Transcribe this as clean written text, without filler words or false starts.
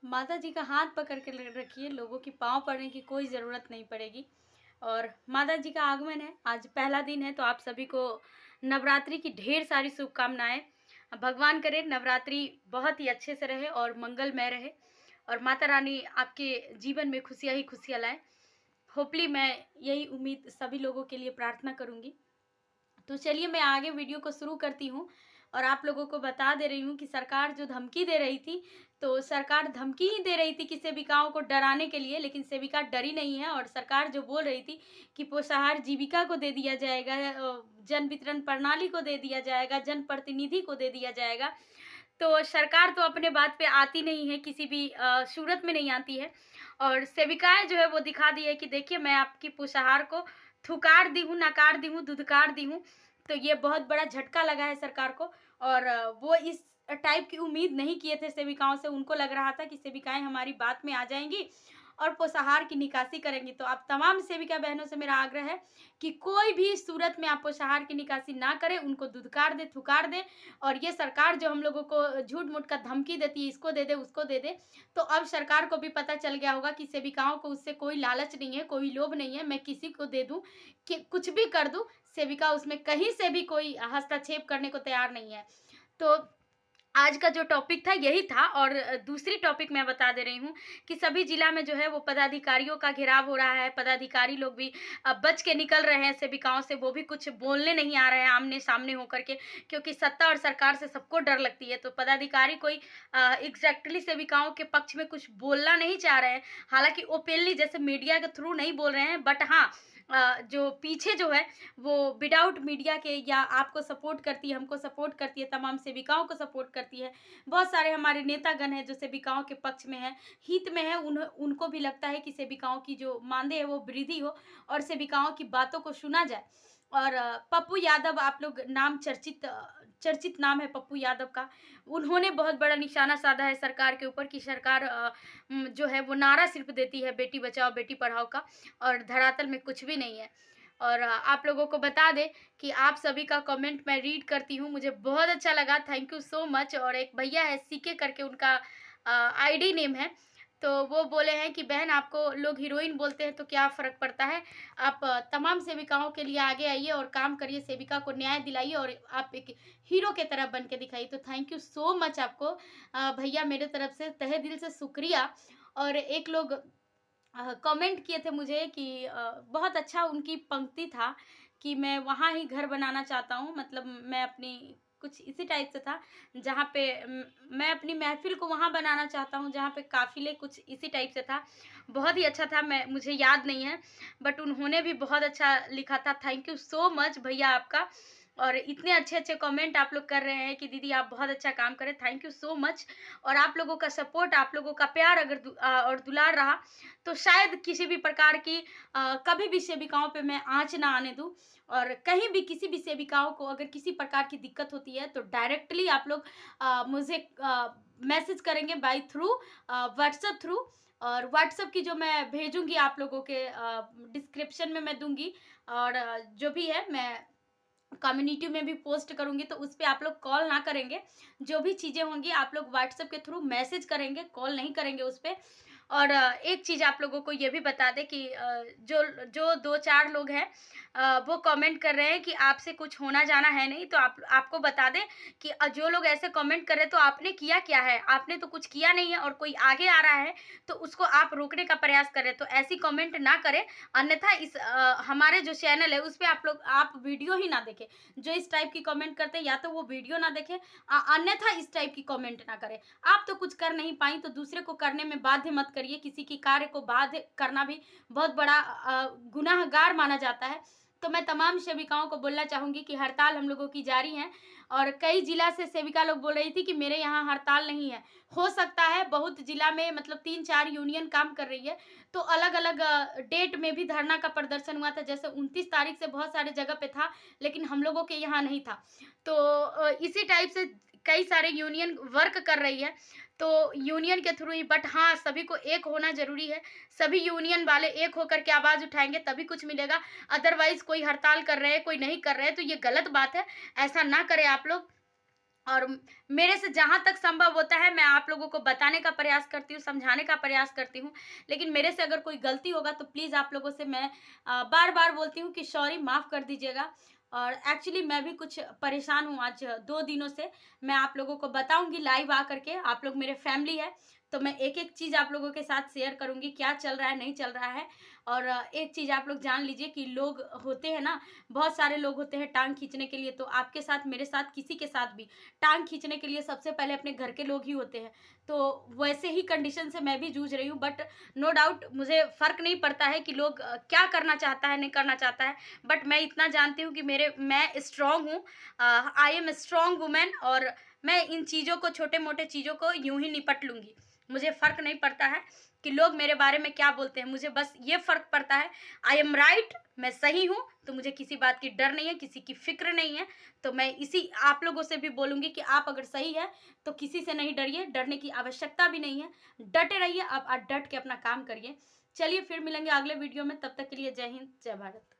माता जी का हाथ पकड़ के रखिए, लोगों की पाँव पड़ने की कोई ज़रूरत नहीं पड़ेगी। और माता जी का आगमन है, आज पहला दिन है, तो आप सभी को नवरात्रि की ढेर सारी शुभकामनाएँ। भगवान करे नवरात्रि बहुत ही अच्छे से रहे और मंगलमय रहे और माता रानी आपके जीवन में खुशियाँ ही खुशियाँ लाएँ। होपली मैं यही उम्मीद सभी लोगों के लिए प्रार्थना करूँगी। तो चलिए मैं आगे वीडियो को शुरू करती हूँ और आप लोगों को बता दे रही हूँ कि सरकार जो धमकी दे रही थी, तो सरकार धमकी ही दे रही थी कि सेविकाओं को डराने के लिए, लेकिन सेविका डरी नहीं है। और सरकार जो बोल रही थी कि पोषाहार जीविका को दे दिया जाएगा, जन वितरण प्रणाली को दे दिया जाएगा, जनप्रतिनिधि को दे दिया जाएगा, तो सरकार तो अपने बात पे आती नहीं है, किसी भी सूरत में नहीं आती है। और सेविकाएँ जो है वो दिखा दी है कि देखिए मैं आपकी पोषाहार को थुकार दी हूँ, नकार दी हूँ, धुतकार दी हूँ। तो ये बहुत बड़ा झटका लगा है सरकार को। और वो इस टाइप की उम्मीद नहीं किए थे सेविकाओं से। उनको लग रहा था कि सेविकाएँ हमारी बात में आ जाएँगी और पोषाहार की निकासी करेंगी। तो आप तमाम सेविका बहनों से मेरा आग्रह है कि कोई भी सूरत में आप पोषाहार की निकासी ना करें, उनको धुतकार दें, थुकार दें। और ये सरकार जो हम लोगों को झूठ-मूठ का धमकी देती है, इसको दे दे, उसको दे दे, तो अब सरकार को भी पता चल गया होगा कि सेविकाओं को उससे कोई लालच नहीं है, कोई लोभ नहीं है, मैं किसी को दे दूँ, कि कुछ भी कर दूँ, सेविका उसमें कहीं से भी कोई हस्तक्षेप करने को तैयार नहीं है। तो आज का जो टॉपिक था यही था। और दूसरी टॉपिक मैं बता दे रही हूँ कि सभी जिला में जो है वो पदाधिकारियों का घेराव हो रहा है। पदाधिकारी लोग भी बच के निकल रहे हैं सेविकाओं से, वो भी कुछ बोलने नहीं आ रहे हैं आमने-सामने होकर के, क्योंकि सत्ता और सरकार से सबको डर लगती है। तो पदाधिकारी कोई एग्ज़ैक्टली सेविकाओं के पक्ष में कुछ बोलना नहीं चाह रहे हैं। हालाँकि ओपनली जैसे मीडिया के थ्रू नहीं बोल रहे हैं, बट हाँ, जो पीछे जो है वो विदाउट मीडिया के या आपको सपोर्ट करती है, हमको सपोर्ट करती है, तमाम सेविकाओं को सपोर्ट करती है। बहुत सारे हमारे नेतागण हैं जो सेविकाओं के पक्ष में हैं, हित में हैं। उनको भी लगता है कि सेविकाओं की जो मानदेय है वो वृद्धि हो और सेविकाओं की बातों को सुना जाए। और पप्पू यादव, आप लोग नाम चर्चित नाम है पप्पू यादव का। उन्होंने बहुत बड़ा निशाना साधा है सरकार के ऊपर कि सरकार जो है वो नारा सिर्फ़ देती है बेटी बचाओ, बेटी पढ़ाओ का, और धरातल में कुछ भी नहीं है। और आप लोगों को बता दें कि आप सभी का कमेंट मैं रीड करती हूँ, मुझे बहुत अच्छा लगा, थैंक यू सो मच। और एक भैया है सीके करके उनका आईडी नेम है, तो वो बोले हैं कि बहन आपको लोग हीरोइन बोलते हैं तो क्या फ़र्क पड़ता है? आप तमाम सेविकाओं के लिए आगे आइए और काम करिए, सेविका को न्याय दिलाइए और आप एक हीरो की तरह बन के दिखाइए। तो थैंक यू सो मच आपको भैया, मेरे तरफ से तहे दिल से शुक्रिया। और एक लोग कमेंट किए थे मुझे कि बहुत अच्छा उनकी पंक्ति था कि मैं वहाँ ही घर बनाना चाहता हूँ, मतलब मैं अपनी कुछ इसी टाइप से था, जहाँ पे मैं अपनी महफ़िल को वहाँ बनाना चाहता हूँ जहाँ पे काफ़िले, कुछ इसी टाइप से था। बहुत ही अच्छा था, मैं मुझे याद नहीं है, बट उन्होंने भी बहुत अच्छा लिखा था। थैंक यू सो मच भैया आपका। और इतने अच्छे-अच्छे कमेंट आप लोग कर रहे हैं कि दीदी आप बहुत अच्छा काम कर रहे हैं, थैंक यू सो मच। और आप लोगों का सपोर्ट, आप लोगों का प्यार अगर और दुलार रहा तो शायद किसी भी प्रकार की कभी भी सेविकाओं पे मैं आँच ना आने दूँ। और कहीं भी किसी भी सेविकाओं को अगर किसी प्रकार की दिक्कत होती है तो डायरेक्टली आप लोग मुझे मैसेज करेंगे बाय थ्रू व्हाट्सएप थ्रू। और व्हाट्सएप की जो मैं भेजूँगी आप लोगों के डिस्क्रिप्शन में मैं दूँगी। और जो भी है मैं कम्युनिटी में भी पोस्ट करूँगी, तो उस पे आप लोग कॉल ना करेंगे। जो भी चीज़ें होंगी आप लोग व्हाट्सएप के थ्रू मैसेज करेंगे, कॉल नहीं करेंगे उस पे। और एक चीज़ आप लोगों को ये भी बता दें कि जो जो 2-4 लोग हैं वो कमेंट कर रहे हैं कि आपसे कुछ होना-जाना है नहीं, तो आप आपको बता दें कि जो लोग ऐसे कमेंट कर रहे हैं तो आपने किया क्या है? आपने तो कुछ किया नहीं है और कोई आगे आ रहा है, तो उसको आप रोकने का प्रयास करें। तो ऐसी कमेंट ना करें, अन्यथा इस हमारे जो चैनल है उस पे आप वीडियो ही ना देखें। जो इस टाइप की कमेंट करते हैं या तो वो वीडियो ना देखें, अन्यथा इस टाइप की कमेंट ना करें। आप तो कुछ कर नहीं पाई तो दूसरे को करने में बाध्य मत करिए। किसी की कार्य को बाध्य करना भी बहुत बड़ा गुनाहगार माना जाता है। तो मैं तमाम सेविकाओं को बोलना चाहूँगी कि हड़ताल हम लोगों की जारी है। और कई जिला से सेविका लोग बोल रही थी कि मेरे यहाँ हड़ताल नहीं है। हो सकता है बहुत जिला में, मतलब 3-4 यूनियन काम कर रही है, तो अलग-अलग डेट में भी धरना का प्रदर्शन हुआ था। जैसे 29 तारीख से बहुत सारे जगह पे था, लेकिन हम लोगों के यहाँ नहीं था। तो इसी टाइप से कई सारे यूनियन वर्क कर रही है, तो यूनियन के थ्रू ही, बट हाँ, सभी को एक होना ज़रूरी है। सभी यूनियन वाले एक होकर के आवाज़ उठाएँगे तभी कुछ मिलेगा। अदरवाइज़ कोई हड़ताल कर रहे हैं, कोई नहीं कर रहे हैं, तो ये गलत बात है। ऐसा ना करें आप लोग। और मेरे से जहाँ तक संभव होता है मैं आप लोगों को बताने का प्रयास करती हूँ, समझाने का प्रयास करती हूँ। लेकिन मेरे से अगर कोई गलती होगा तो प्लीज़ आप लोगों से मैं बार-बार बोलती हूँ कि सॉरी, माफ़ कर दीजिएगा। और एक्चुअली मैं भी कुछ परेशान हूँ आज 2 दिनों से। मैं आप लोगों को बताऊँगी लाइव आकर के, आप लोग मेरे फैमिली है, तो मैं एक-एक चीज़ आप लोगों के साथ शेयर करूँगी, क्या चल रहा है, नहीं चल रहा है। और एक चीज़ आप लोग जान लीजिए कि लोग होते हैं ना, बहुत सारे लोग होते हैं टाँग खींचने के लिए, तो आपके साथ, मेरे साथ, किसी के साथ भी टाँग खींचने के लिए सबसे पहले अपने घर के लोग ही होते हैं। तो वैसे ही कंडीशन से मैं भी जूझ रही हूँ, बट नो डाउट मुझे फ़र्क नहीं पड़ता है कि लोग क्या करना चाहता है, नहीं करना चाहता है। बट मैं इतना जानती हूँ कि मैं स्ट्रॉन्ग हूँ। आई एम स्ट्रॉन्ग वुमन, और मैं इन चीज़ों को, छोटे-मोटे चीज़ों को यूँ ही निपट लूँगी। मुझे फ़र्क नहीं पड़ता है कि लोग मेरे बारे में क्या बोलते हैं, मुझे बस ये फ़र्क पड़ता है, आई एम राइट, मैं सही हूँ, तो मुझे किसी बात की डर नहीं है, किसी की फ़िक्र नहीं है। तो मैं इसी आप लोगों से भी बोलूँगी कि आप अगर सही हैं, तो किसी से नहीं डरिए, डरने की आवश्यकता भी नहीं है। डटे रहिए, आप डट के अपना काम करिए। चलिए फिर मिलेंगे अगले वीडियो में, तब तक के लिए जय हिंद, जय भारत।